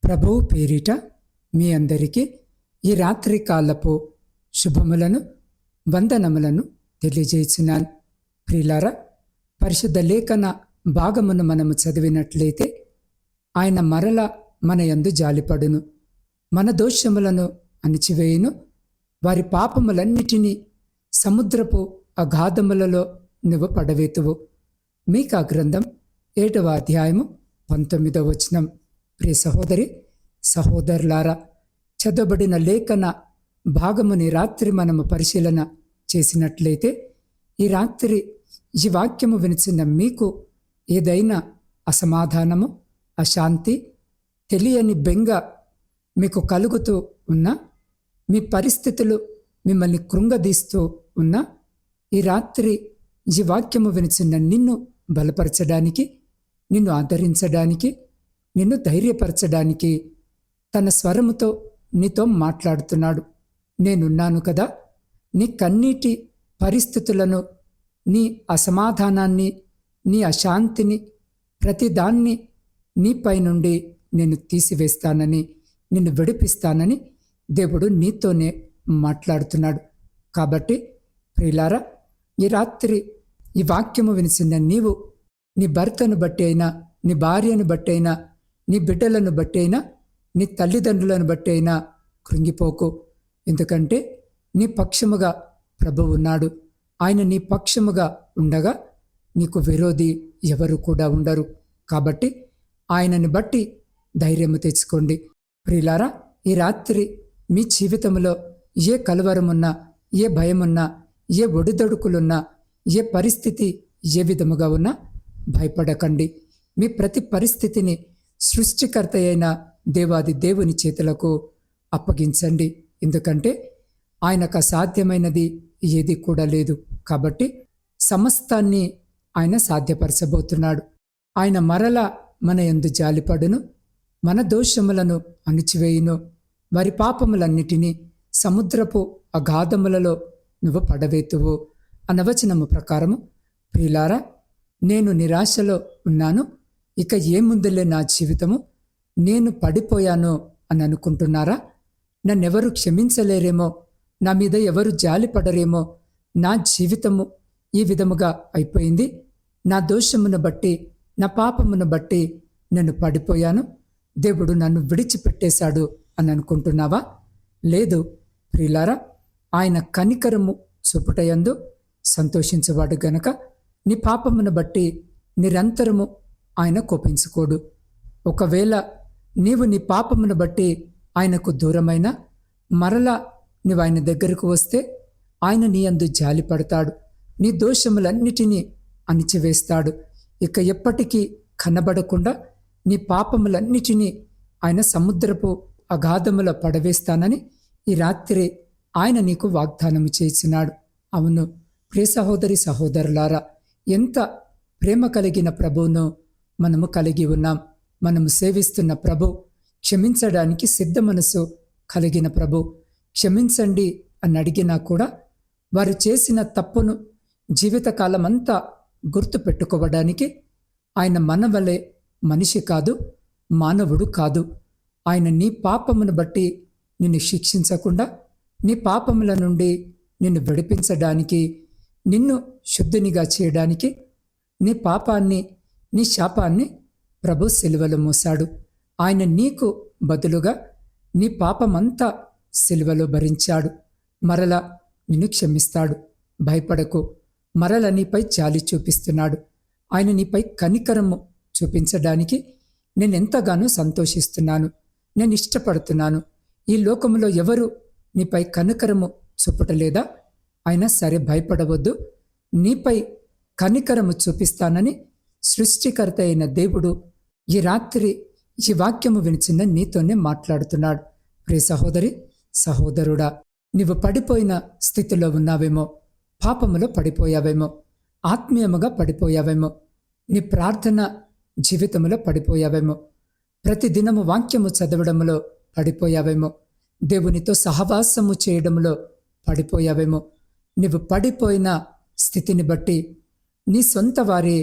ప్రభువు పేరిట మీ అందరికీ ఈ రాత్రి కాలపు శుభములను వందనములను తెలియజేస్తున్నాను. ప్రియులారా, పరిశుద్ధ లేఖన భాగమును మనము చదివినట్లయితే ఆయన మరల మన యందు జాలిపడును, మన దోషములను అణిచివేయును, వారి పాపములన్నిటినీ సముద్రపు అగాధములలో నువ్వు పడవేతువు. మీకా గ్రంథం 7వ అధ్యాయము 19వ వచనం. ప్రియ సహోదరి సహోదరులారా, చదవబడిన లేఖన భాగముని రాత్రి మనము పరిశీలన చేసినట్లయితే ఈ రాత్రి ఈ వాక్యము వినిచిన మీకు ఏదైనా అసమాధానము, అశాంతి, తెలియని బెంగ మీకు కలుగుతూ ఉన్నా, మీ పరిస్థితులు మిమ్మల్ని కృంగదీస్తూ ఉన్నా, ఈ రాత్రి ఈ వాక్యము వినిచిన నిన్ను బలపరచడానికి, నిన్ను ఆదరించడానికి, నిన్ను ధైర్యపరచడానికి తన స్వరముతో నీతో మాట్లాడుతున్నాడు. నేనున్నాను కదా. నీ కన్నీటి పరిస్థితులను, నీ అసమాధానాన్ని, నీ అశాంతిని, ప్రతిదాన్ని నీపై నుండి నేను తీసివేస్తానని, నిన్ను విడిపిస్తానని దేవుడు నీతోనే మాట్లాడుతున్నాడు. కాబట్టి ప్రియులారా, ఈ రాత్రి ఈ వాక్యము వినిసిన నీవు నీ భర్తను బట్టి అయినా, నీ భార్యను బట్టి అయినా, నీ బిడ్డలను బట్టి అయినా, నీ తల్లిదండ్రులను బట్టి అయినా కృంగిపోకు. ఎందుకంటే నీ పక్షముగా ప్రభువు ఉన్నాడు. ఆయన నీ పక్షముగా ఉండగా నీకు విరోధి ఎవరు కూడా ఉండరు. కాబట్టి ఆయనని బట్టి ధైర్యము తెచ్చుకోండి. ప్రియులారా, ఈ రాత్రి మీ జీవితంలో ఏ కలవరమున్నా, ఏ భయమున్నా, ఏ ఒడిదొడుకులున్నా, ఏ పరిస్థితి ఏ విధముగా ఉన్నా భయపడకండి. మీ ప్రతి పరిస్థితిని సృష్టికర్త అయిన దేవాది దేవుని చేతులకు అప్పగించండి. ఎందుకంటే ఆయనకు అసాధ్యమైనది ఏది కూడా లేదు. కాబట్టి సమస్తాన్ని ఆయన సాధ్యపరచబోతున్నాడు. ఆయన మరల మన యందు జాలిపడును, మన దోషములను అణిచివేయును, వారి పాపములన్నిటినీ సముద్రపు అగాధములలో నువ్వు పడవేతువు అన్న వచనము ప్రకారము, ప్రియులారా, నేను నిరాశలో ఉన్నాను, ఇక ఏముందులే నా జీవితము, నేను పడిపోయాను అని అనుకుంటున్నారా? నన్నెవరు క్షమించలేరేమో, నా మీద ఎవరు జాలిపడరేమో, నా జీవితము ఈ విధముగా అయిపోయింది, నా దోషమును బట్టి, నా పాపమును బట్టి నేను పడిపోయాను, దేవుడు నన్ను విడిచిపెట్టేశాడు అని అనుకుంటున్నావా? లేదు ప్రియులారా, ఆయన కనికరము చూపుటయందు సంతోషించేవాడు గనక నీ పాపమును బట్టి నిరంతరము ఆయన కోపించుకోడు. ఒకవేళ నీవు నీ పాపమును బట్టి ఆయనకు దూరమైన మరలా నీవు ఆయన దగ్గరకు వస్తే ఆయన నీ యందు జాలి పడతాడు, నీ దోషములన్నిటినీ అణిచివేస్తాడు. ఇక ఎప్పటికీ కనబడకుండా నీ పాపములన్నిటినీ ఆయన సముద్రపు అగాధములో పడవేస్తానని ఈ రాత్రి ఆయన నీకు వాగ్దానము చేసినాడు. అవును ప్రియ సహోదరి సహోదరులారా, ఎంత ప్రేమ కలిగిన ప్రభువును మనము కలిగి ఉన్నాం. మనము సేవిస్తున్న ప్రభు క్షమించడానికి సిద్ధ మనసు కలిగిన ప్రభు. క్షమించండి అని అడిగినా కూడా వారు చేసిన తప్పును జీవితకాలమంతా గుర్తు పెట్టుకోవడానికి ఆయన మన వలె మనిషి కాదు, మానవుడు కాదు. ఆయన నీ పాపమును బట్టి నిన్ను శిక్షించకుండా, నీ పాపముల నుండి నిన్ను విడిపించడానికి, నిన్ను శుద్ధినిగా చేయడానికి, నీ పాపాన్ని, నీ శాపాన్ని ప్రభు సిలువలో మోసాడు. ఆయన నీకు బదులుగా నీ పాపమంతా సిలువలో భరించాడు. మరలా నిన్ను క్షమిస్తాడు. భయపడకు. మరల నీపై జాలి చూపిస్తున్నాడు. ఆయన నీపై కనికరము చూపించడానికి నేనెంతగానో సంతోషిస్తున్నాను, నేను ఇష్టపడుతున్నాను. ఈ లోకములో ఎవరు నీపై కనికరము చూపటలేదా? అయినా సరే భయపడవద్దు, నీపై కనికరము చూపిస్తానని సృష్టికర్త అయిన దేవుడు ఈ రాత్రి ఈ వాక్యము వినిచిన నీతోనే మాట్లాడుతున్నాడు. ప్రియ సహోదరి సహోదరుడా, నీవు పడిపోయిన స్థితిలో ఉన్నావేమో, పాపములో పడిపోయావేమో, ఆత్మీయముగా పడిపోయావేమో, నీ ప్రార్థన జీవితములో పడిపోయావేమో, ప్రతిదినము వాక్యము చదవడంలో పడిపోయావేమో, దేవునితో సహవాసము చేయడంలో పడిపోయావేమో. నీవు పడిపోయిన స్థితిని బట్టి నీ సొంత వారే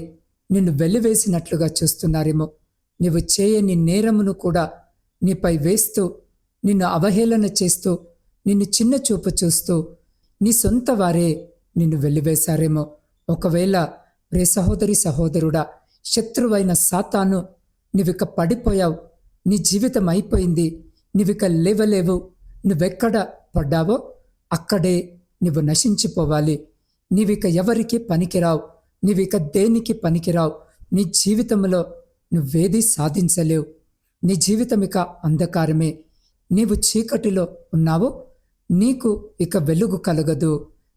నిన్ను వెలివేసినట్లుగా చూస్తున్నారేమో. నీవు చేయని నేరమును కూడా నీపై వేస్తూ, నిన్ను అవహేళన చేస్తూ, నిన్ను చిన్న చూపు చూస్తూ, నీ సొంత వారే నిన్ను వెలివేశారేమో. ఒకవేళ ప్రియ సహోదరి సహోదరుడా, శత్రువైన సాతాను, నువ్విక పడిపోయావు, నీ జీవితం అయిపోయింది, నువ్విక లేవలేవు, నువ్వెక్కడ పడ్డావో అక్కడే నువ్వు నశించిపోవాలి. నీవిక ఎవరికి పనికిరావు, నీవిక దేనికి పనికిరావు. నీ జీవితంలో నువ్వేది సాధించలేవు. నీ జీవితం ఇక అంధకారమే. నీవు చీకటిలో ఉన్నావో నీకు ఇక వెలుగు కలగదు.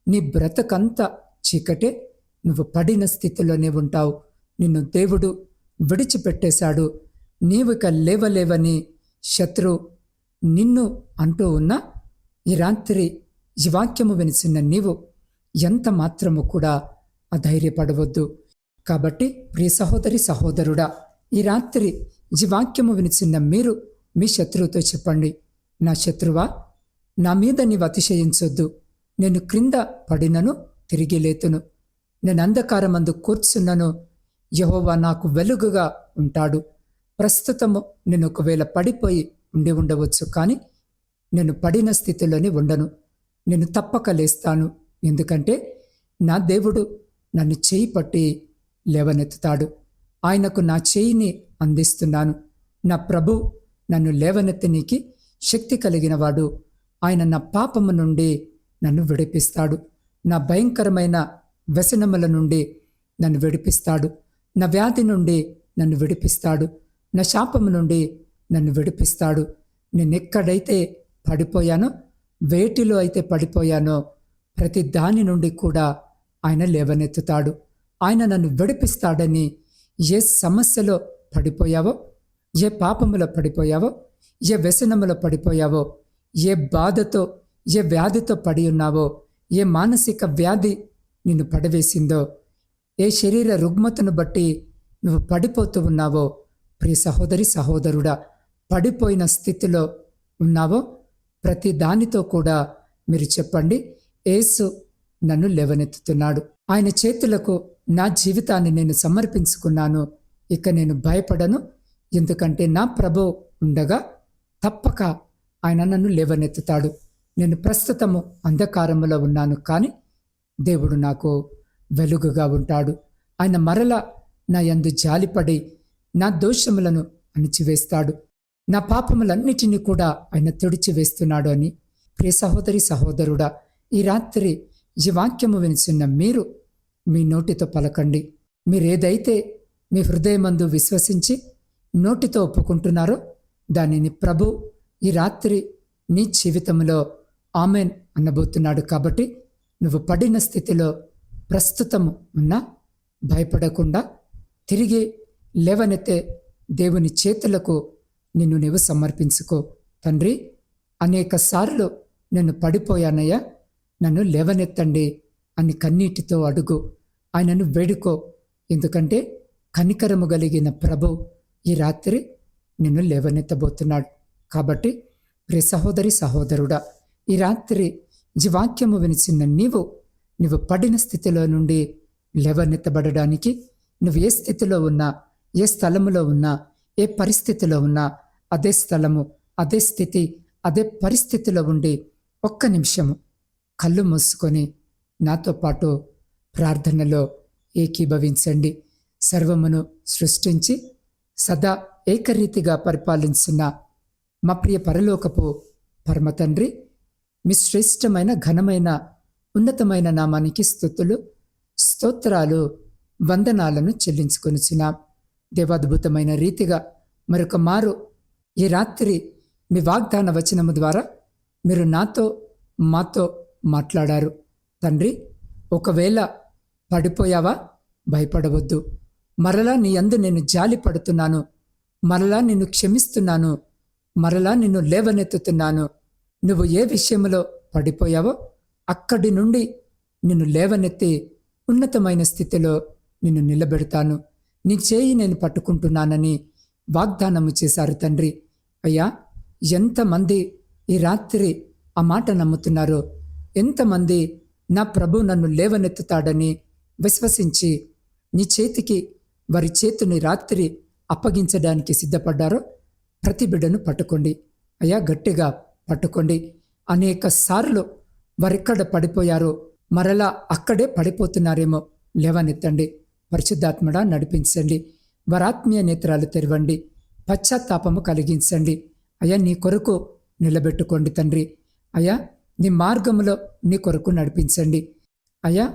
నీ బ్రతకంతా చీకటే. నువ్వు పడిన స్థితిలోనే ఉంటావు. నిన్ను దేవుడు విడిచిపెట్టేశాడు. నీవిక లేవలేవని శత్రు నిన్ను అంటూ ఉన్నా, ఈ రాత్రి ఈ వాక్యము వినిసిన నీవు ఎంత మాత్రము కూడా అధైర్యపడవద్దు. కాబట్టి ప్రియ సహోదరి సహోదరుడా, ఈ రాత్రి ఈ వాక్యము వినిచిన మీరు మీ శత్రువుతో చెప్పండి, నా శత్రువా, నా మీద నీవు అతిశయించొద్దు. నేను క్రింద పడినను తిరిగి లేతును, నేను అంధకారమందు కూర్చున్నను, యెహోవా నాకు వెలుగుగా ఉంటాడు. ప్రస్తుతము నేను ఒకవేళ పడిపోయి ఉండి ఉండవచ్చు, కానీ నేను పడిన స్థితిలోనే ఉండను. నేను తప్పక లేస్తాను. ఎందుకంటే నా దేవుడు నన్ను చేయి పట్టి లేవనెత్తుతాడు. ఆయనకు నా చేయిని అందిస్తున్నాను. నా ప్రభు నన్ను లేవనెత్తనీకి శక్తి కలిగిన వాడు. ఆయన నా పాపము నుండి నన్ను విడిపిస్తాడు. నా భయంకరమైన వ్యసనముల నుండి నన్ను విడిపిస్తాడు. నా వ్యాధి నుండి నన్ను విడిపిస్తాడు. నా శాపము నుండి నన్ను విడిపిస్తాడు. నేనెక్కడైతే పడిపోయానో, వేటిలో అయితే పడిపోయానో, ప్రతి దాని నుండి కూడా ఆయన లేవనెత్తుతాడు. ఆయన నన్ను విడిపిస్తాడని. ఏ సమస్యలో పడిపోయావో, ఏ పాపములో పడిపోయావో, ఏ వ్యసనములో పడిపోయావో, ఏ బాధతో, ఏ వ్యాధితో పడి ఉన్నావో, ఏ మానసిక వ్యాధి నిన్ను పడవేసిందో, ఏ శరీర రుగ్మతను బట్టి నువ్వు పడిపోతూ ఉన్నావో, ప్రియ సహోదరి సహోదరుడా, పడిపోయిన స్థితిలో ఉన్నావో ప్రతి దానితో కూడా మీరు చెప్పండి, యేసు నన్ను లేవనెత్తుతున్నాడు. ఆయన చేతులకు నా జీవితాన్ని నేను సమర్పించుకున్నాను. ఇక నేను భయపడను. ఎందుకంటే నా ప్రభువు ఉండగా తప్పక ఆయన నన్ను లేవనెత్తుతాడు. నేను ప్రస్తుతము అంధకారములో ఉన్నాను, కానీ దేవుడు నాకు వెలుగుగా ఉంటాడు. ఆయన మరలా నా యందు జాలిపడి నా దోషములను అణిచివేస్తాడు. నా పాపములన్నిటినీ కూడా ఆయన తుడిచివేస్తున్నాడు అని. ప్రియ సహోదరి సహోదరుడా, ఈ రాత్రి ఈ వాక్యము వినిచున్న మీరు మీ నోటితో పలకండి. మీరేదైతే మీ హృదయమందు విశ్వసించి నోటితో ఒప్పుకుంటున్నారో దానిని ప్రభు ఈ రాత్రి నీ జీవితంలో ఆమెన్ అనబోతున్నాడు. కాబట్టి నువ్వు పడిన స్థితిలో ప్రస్తుతము ఉన్నా భయపడకుండా తిరిగి లేవనెత్తే దేవుని చేతులకు నిన్ను నీవు సమర్పించుకో. తండ్రి, అనేక సార్లు నేను పడిపోయానయ్యా, నన్ను లేవనెత్తండి అని కన్నీటితో అడుగు. ఆయనను వేడుకో. ఎందుకంటే కనికరము కలిగిన ప్రభు ఈ రాత్రి నిన్ను లేవనెత్తబోతున్నాడు. కాబట్టి ప్రియ సహోదరి సహోదరుడా, ఈ రాత్రి ఈ వాక్యము వినిచిన నువ్వు పడిన స్థితిలో నుండి లేవనెత్తబడడానికి, నువ్వు ఏ స్థితిలో ఉన్నా, ఏ స్థలములో ఉన్నా, ఏ పరిస్థితిలో ఉన్నా, అదే స్థలము, అదే స్థితి, అదే పరిస్థితిలో ఉండి ఒక్క నిమిషము కళ్ళు మూసుకొని నాతో పాటు ప్రార్థనలో ఏకీభవించండి. సర్వమును సృష్టించి సదా ఏకరీతిగా పరిపాలించిన మా ప్రియ పరలోకపు పరమ తండ్రి, మీ శ్రేష్టమైన ఘనమైన ఉన్నతమైన నామానికి స్తుతులు స్తోత్రాలు వందనాలను చెల్లించుకొనిచున్నాం. దేవాద్భుతమైన రీతిగా మరొక మారు ఈ రాత్రి మీ వాగ్దాన వచనము ద్వారా మీరు నాతో మాతో మాట్లాడారు. తండ్రి, ఒకవేళ పడిపోయావా, భయపడవద్దు. మరలా నీ యందు నేను జాలి పడుతున్నాను, మరలా నిన్ను క్షమిస్తున్నాను, మరలా నిన్ను లేవనెత్తుతున్నాను. నువ్వు ఏ విషయంలో పడిపోయావో అక్కడి నుండి నిన్ను లేవనెత్తి ఉన్నతమైన స్థితిలో నిన్ను నిలబెడతాను. నీ చేయి నేను పట్టుకుంటున్నానని వాగ్దానము చేశారు తండ్రి. అయ్యా, ఎంతమంది ఈ రాత్రి ఆ మాట నమ్ముతున్నారో, ఎంతమంది నా ప్రభు నన్ను లేవనెత్తుతాడని విశ్వసించి నీ చేతికి వారి చేతిని రాత్రి అప్పగించడానికి సిద్ధపడ్డారో ప్రతి బిడ్డను పట్టుకోండి అయ్యా, గట్టిగా పట్టుకోండి. అనేక సార్లు వారెక్కడ పడిపోయారో మరలా అక్కడే పడిపోతున్నారేమో, లేవనెత్తండి. పరిశుద్ధాత్మడా నడిపించండి. వారి ఆత్మీయ నేత్రాలు తెరవండి. పశ్చాత్తాపము కలిగించండి. అయ్యా, నీ కొరకు నిలబెట్టుకోండి తండ్రి. అయ్యా, నీ మార్గములో నీ కొరకు నడిపించండి. అయ్యా,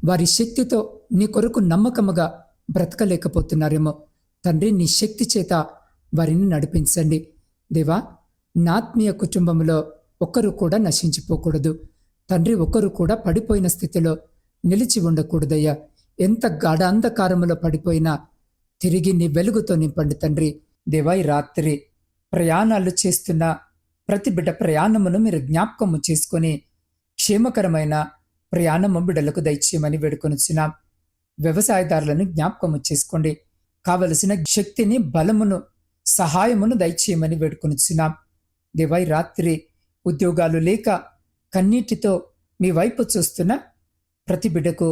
వారి శక్తితో నీ కొరకు నమ్మకముగా బ్రతకలేకపోతున్నారేమో తండ్రి, నీ శక్తి చేత వారిని నడిపించండి. దేవా, నా ఆత్మీయ కుటుంబంలో ఒక్కరు కూడా నశించిపోకూడదు తండ్రి. ఒక్కరు కూడా పడిపోయిన స్థితిలో నిలిచి ఉండకూడదయ్యా. ఎంత గాఢ అంధకారములో పడిపోయినా తిరిగి నీ వెలుగుతో నింపండి తండ్రి. దేవా, ఈ రాత్రి ప్రయాణాలు చేస్తున్న ప్రతి బిడ్డ ప్రయాణమును మీరు జ్ఞాపకము చేసుకొని క్షేమకరమైన ప్రయాణము బిడ్డలకు దయచేయమని వేడుకొనిచున్నాం. వ్యవసాయదారులను జ్ఞాపకము చేసుకోండి. కావలసిన శక్తిని, బలమును, సహాయమును దయచేయమని వేడుకొనిచున్నాం. దేవా, ఈ రాత్రి ఉద్యోగాలు లేక కన్నీటితో మీ వైపు చూస్తున్న ప్రతి బిడ్డకు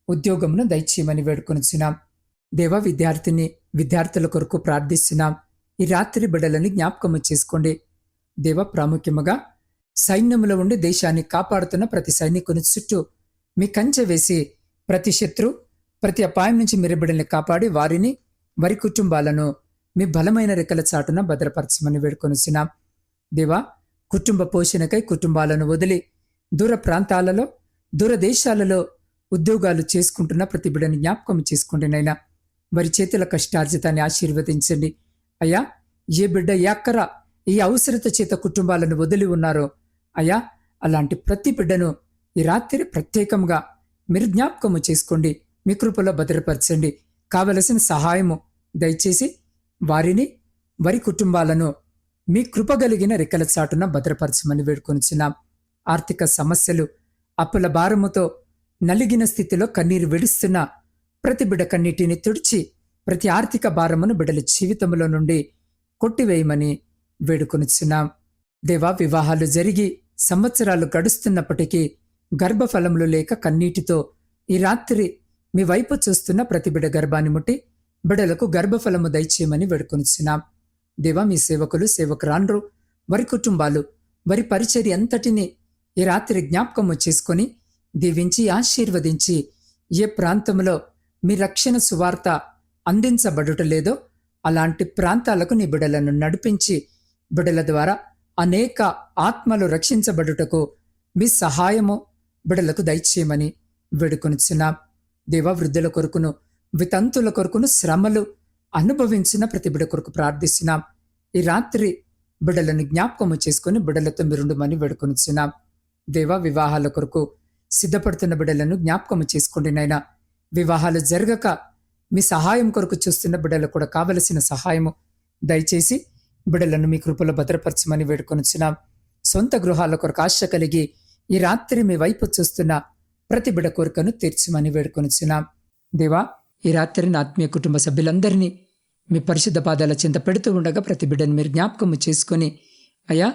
ఉద్యోగమును దయచేయమని వేడుకొనిచున్నాం. దేవా, విద్యార్థుల కొరకు ప్రార్థిస్తున్నాం. ఈ రాత్రి బిడ్డలను జ్ఞాపకము చేసుకోండి. దేవ, ప్రాముఖ్యముగా సైన్యములో ఉండి దేశాన్ని కాపాడుతున్న ప్రతి సైనికుని చుట్టూ మీ కంచె వేసి ప్రతి శత్రు, ప్రతి అపాయం నుంచి మీరు బిడ్డల్ని కాపాడి వారిని, వారి కుటుంబాలను మీ బలమైన రెక్కల చాటున భద్రపరచమని వేడుకొనిచున్నాం. దేవా, కుటుంబ పోషణకై కుటుంబాలను వదిలి దూర ప్రాంతాలలో, దూర దేశాలలో ఉద్యోగాలు చేసుకుంటున్న ప్రతి బిడ్డని జ్ఞాపకం చేసుకోండి నైనా. వారి చేతుల కష్టార్జితాన్ని ఆశీర్వదించండి. అయ్యా, ఏ బిడ్డ ఎక్కర ఈ అవసరత చేత కుటుంబాలను వదిలి ఉన్నారో అయ్యా, అలాంటి ప్రతి బిడ్డను ఈ రాత్రి ప్రత్యేకంగా మీరు జ్ఞాపకము చేసుకోండి. మీ కృపలో భద్రపరచండి. కావలసిన సహాయము దయచేసి వారిని, వారి కుటుంబాలను మీ కృపగలిగిన రెక్కల చాటున భద్రపరచమని వేడుకొనిచున్నాం. ఆర్థిక సమస్యలు, అప్పుల భారముతో నలిగిన స్థితిలో కన్నీరు విడుస్తున్న ప్రతి బిడ్డ కన్నీటిని తుడిచి ప్రతి ఆర్థిక భారమును బిడ్డల జీవితంలో నుండి కొట్టివేయమని వేడుకొనిచున్నాం. దేవా, వివాహాలు జరిగి సంవత్సరాలు గడుస్తున్నప్పటికీ గర్భఫలములు లేక కన్నీటితో ఈ రాత్రి మీ వైపు చూస్తున్న ప్రతి బిడ్డ గర్భాన్ని ముట్టి బిడ్డలకు గర్భఫలము దయచేయమని వేడుకొనిచున్నాం. దేవా, మీ సేవకులు, సేవకురాండ్రు, వారి కుటుంబాలు, వారి పరిచర్య అంతటిని ఈ రాత్రి జ్ఞాపకము చేసుకొని దీవించి ఆశీర్వదించి ఏ ప్రాంతంలో మీ రక్షణ సువార్త అందించబడుట లేదో అలాంటి ప్రాంతాలకు నీ బిడ్డలను నడిపించి బిడ్డల ద్వారా అనేక ఆత్మలు రక్షించబడుటకు మీ సహాయము బిడ్డలకు దయచేయమని వేడుకొనిచున్నాం. దేవా, వృద్ధుల కొరకును, వితంతుల కొరకును శ్రమలు అనుభవించిన ప్రతి బిడ్డ కొరకు ప్రార్థిస్తున్నాం. ఈ రాత్రి బిడ్డలను జ్ఞాపకము చేసుకుని బిడ్డలతో మీరుండమని వేడుకొనిచున్నాం. దేవా, వివాహాల కొరకు సిద్ధపడుతున్న బిడ్డలను జ్ఞాపకము చేసుకోండి నైనా. వివాహాలు జరగక మీ సహాయం కొరకు చూస్తున్న బిడ్డలకు కూడా కావలసిన సహాయము దయచేసి బిడ్డలను మీ కృపలో భద్రపరచమని వేడుకొనిచున్నాం. సొంత గృహాల కొరకు ఆశ కలిగి ఈ రాత్రి మీ వైపు చూస్తున్న ప్రతి బిడ్డ కోరికను తీర్చమని వేడుకొనిచున్నాం. దేవా, ఈ రాత్రి నా ఆత్మీయ కుటుంబ సభ్యులందరినీ మీ పరిశుద్ధ పాదాల చింత పెడుతూ ఉండగా ప్రతి బిడ్డను మీరు జ్ఞాపకము చేసుకొని అయ్యా,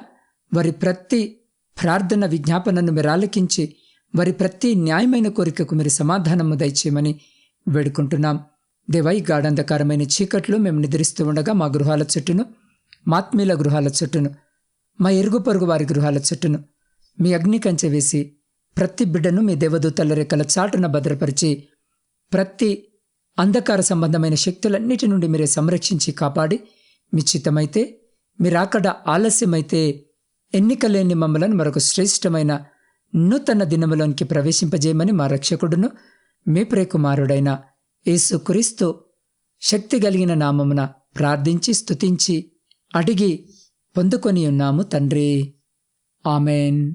వారి ప్రతి ప్రార్థన విజ్ఞాపనను మీరు ఆలకించి వారి ప్రతి న్యాయమైన కోరికకు మీరు సమాధానము దయచేయమని వేడుకుంటున్నాం. దేవా, ఈ గాఢంధకారమైన చీకట్లో మేము నిద్రిస్తూ ఉండగా మా గృహాల చుట్టూను, మా ఆత్మీయుల గృహాల చుట్టూను, మా ఇరుగు పొరుగు వారి గృహాల చుట్టూను మీ అగ్ని కంచె వేసి ప్రతి బిడ్డను మీ దేవదూతల రెక్కల చాటున భద్రపరిచి ప్రతి అంధకార సంబంధమైన శక్తులన్నిటి నుండి మీరే సంరక్షించి కాపాడి మీ చిత్తమైతే, మీరాకడ ఆలస్యమైతే ఎన్నికలేని మమ్మలను మరొక శ్రేష్టమైన నూతన దినములోనికి ప్రవేశింపజేయమని మా రక్షకుడును మీ ప్రియకుమారుడైన యేసుక్రీస్తు శక్తి కలిగిన నామమున ప్రార్థించి స్తుతించి అడిగి పొందుకొని ఉన్నాము తండ్రి. ఆమెన్.